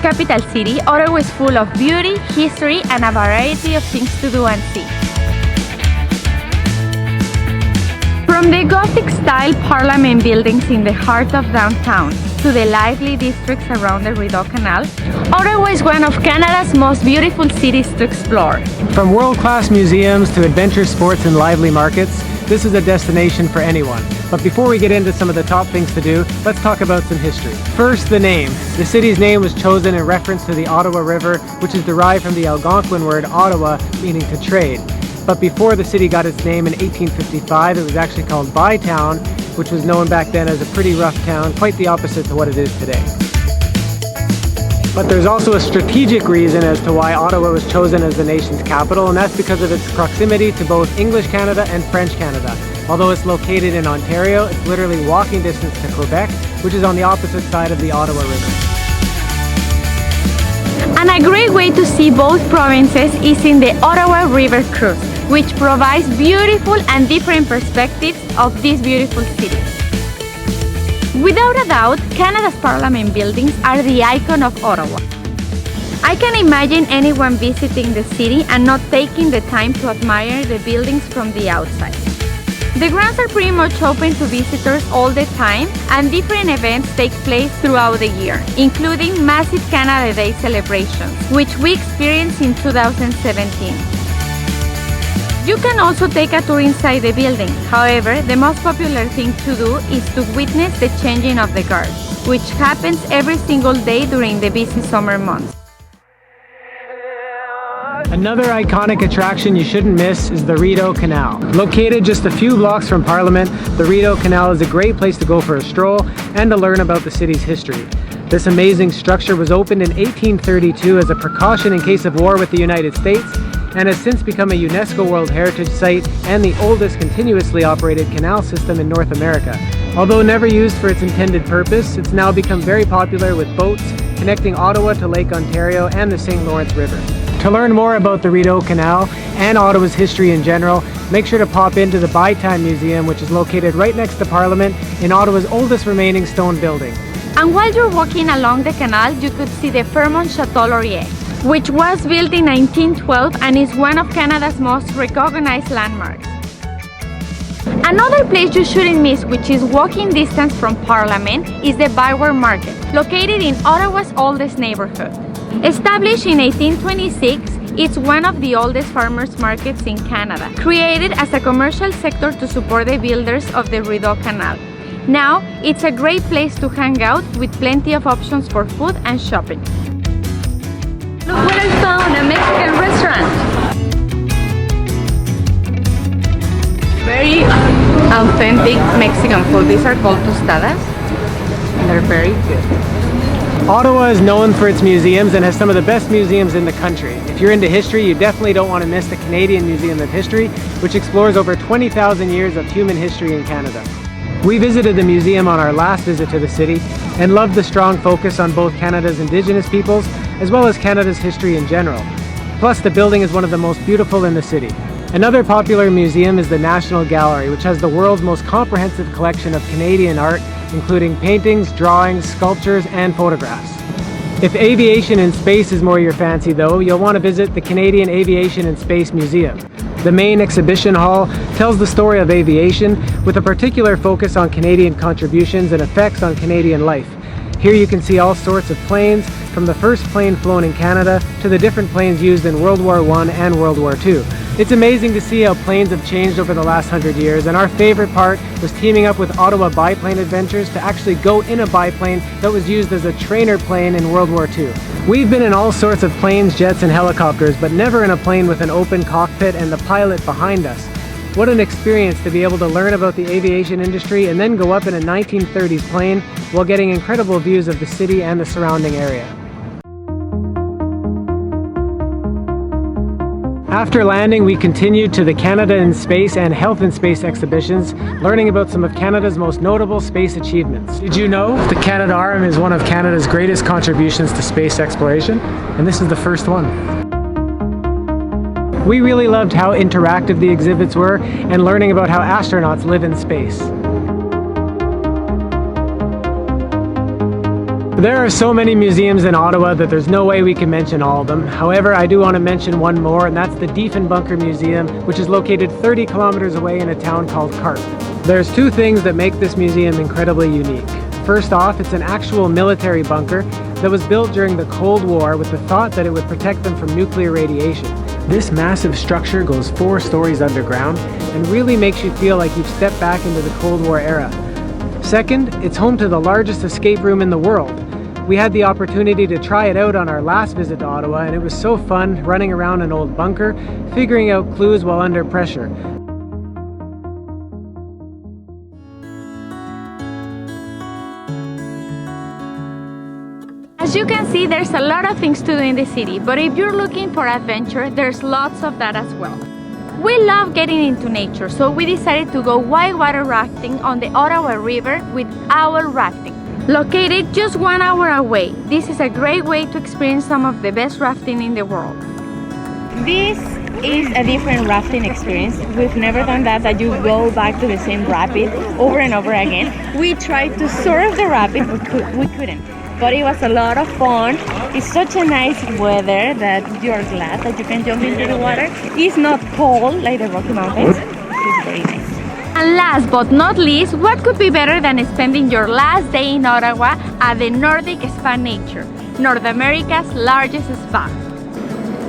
Canada's capital city, Ottawa is full of beauty, history, and a variety of things to do and see. From the Gothic-style Parliament buildings in the heart of downtown to the lively districts around the Rideau Canal, Ottawa is one of Canada's most beautiful cities to explore. From world-class museums to adventure sports and lively markets, this is a destination for anyone. But before we get into some of the top things to do, let's talk about some history. First, the name. The city's name was chosen in reference to the Ottawa River, which is derived from the Algonquin word Ottawa, meaning to trade. But before the city got its name in 1855, it was actually called Bytown, which was known back then as a pretty rough town, quite the opposite to what it is today. But there's also a strategic reason as to why Ottawa was chosen as the nation's capital, and that's because of its proximity to both English Canada and French Canada. Although it's located in Ontario, it's literally walking distance to Quebec, which is on the opposite side of the Ottawa River. And a great way to see both provinces is in the Ottawa River Cruise, which provides beautiful and different perspectives of this beautiful city. Without a doubt, Canada's Parliament buildings are the icon of Ottawa. I can imagine anyone visiting the city and not taking the time to admire the buildings from the outside. The grounds are pretty much open to visitors all the time, and different events take place throughout the year, including massive Canada Day celebrations, which we experienced in 2017. You can also take a tour inside the building. However, the most popular thing to do is to witness the changing of the guards, which happens every single day during the busy summer months. Another iconic attraction you shouldn't miss is the Rideau Canal. Located just a few blocks from Parliament, the Rideau Canal is a great place to go for a stroll and to learn about the city's history. This amazing structure was opened in 1832 as a precaution in case of war with the United States, and has since become a UNESCO World Heritage Site and the oldest continuously operated canal system in North America. Although never used for its intended purpose, it's now become very popular with boats connecting Ottawa to Lake Ontario and the St. Lawrence River. To learn more about the Rideau Canal and Ottawa's history in general, make sure to pop into the Bytown Museum, which is located right next to Parliament in Ottawa's oldest remaining stone building. And while you're walking along the canal, you could see the Fairmont Chateau Laurier, which was built in 1912 and is one of Canada's most recognized landmarks. Another place you shouldn't miss, which is walking distance from Parliament, is the ByWard Market, located in Ottawa's oldest neighborhood. Established in 1826, it's one of the oldest farmers' markets in Canada, created as a commercial sector to support the builders of the Rideau Canal. Now, it's a great place to hang out with plenty of options for food and shopping. Look what I found, a Mexican restaurant. Very authentic Mexican food. These are called tostadas, and they're very good. Ottawa is known for its museums and has some of the best museums in the country. If you're into history, you definitely don't want to miss the Canadian Museum of History, which explores over 20,000 years of human history in Canada. We visited the museum on our last visit to the city and loved the strong focus on both Canada's Indigenous peoples as well as Canada's history in general. Plus, the building is one of the most beautiful in the city. Another popular museum is the National Gallery, which has the world's most comprehensive collection of Canadian art, including paintings, drawings, sculptures, and photographs. If aviation and space is more your fancy though, you'll want to visit the Canadian Aviation and Space Museum. The main exhibition hall tells the story of aviation with a particular focus on Canadian contributions and effects on Canadian life. Here you can see all sorts of planes, from the first plane flown in Canada to the different planes used in World War I and World War II. It's amazing to see how planes have changed over the last 100 years, and our favorite part was teaming up with Ottawa Biplane Adventures to actually go in a biplane that was used as a trainer plane in World War II. We've been in all sorts of planes, jets, and helicopters, but never in a plane with an open cockpit and the pilot behind us. What an experience to be able to learn about the aviation industry and then go up in a 1930s plane while getting incredible views of the city and the surrounding area. After landing, we continued to the Canada in Space and Health in Space exhibitions, learning about some of Canada's most notable space achievements. Did you know the Canadarm is one of Canada's greatest contributions to space exploration? And this is the first one. We really loved how interactive the exhibits were and learning about how astronauts live in space. There are so many museums in Ottawa that there's no way we can mention all of them. However, I do want to mention one more, and that's the Diefenbunker Museum, which is located 30 kilometers away in a town called Karp. There's two things that make this museum incredibly unique. First off, it's an actual military bunker that was built during the Cold War with the thought that it would protect them from nuclear radiation. This massive structure goes 4 stories underground and really makes you feel like you've stepped back into the Cold War era. Second, it's home to the largest escape room in the world. We had the opportunity to try it out on our last visit to Ottawa, and it was so fun running around an old bunker, figuring out clues while under pressure. As you can see, there's a lot of things to do in the city, but if you're looking for adventure, there's lots of that as well. We love getting into nature, so we decided to go whitewater rafting on the Ottawa River with our rafting. Located just 1 hour away, this is a great way to experience some of the best rafting in the world. This is a different rafting experience. We've never done that you go back to the same rapid over and over again. We tried to surf the rapid, but we couldn't. But it was a lot of fun. It's such a nice weather that you're glad that you can jump into the water. It's not cold like the Rocky Mountains. It's very nice. And last but not least, what could be better than spending your last day in Ottawa at the Nordik Spa Nature, North America's largest spa.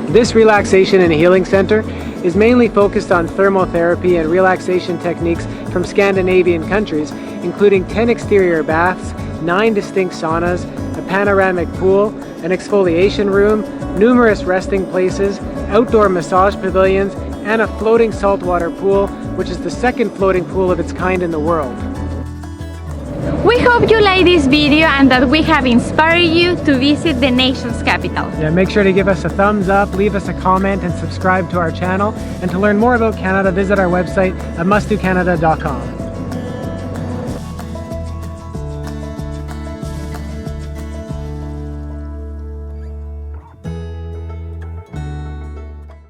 This relaxation and healing center is mainly focused on thermotherapy and relaxation techniques from Scandinavian countries, including 10 exterior baths, 9 distinct saunas, a panoramic pool, an exfoliation room, numerous resting places, outdoor massage pavilions, and a floating saltwater pool, which is the second floating pool of its kind in the world. We hope you like this video and that we have inspired you to visit the nation's capital. Yeah, make sure to give us a thumbs up, leave us a comment, and subscribe to our channel. And to learn more about Canada, visit our website at mustdocanada.com.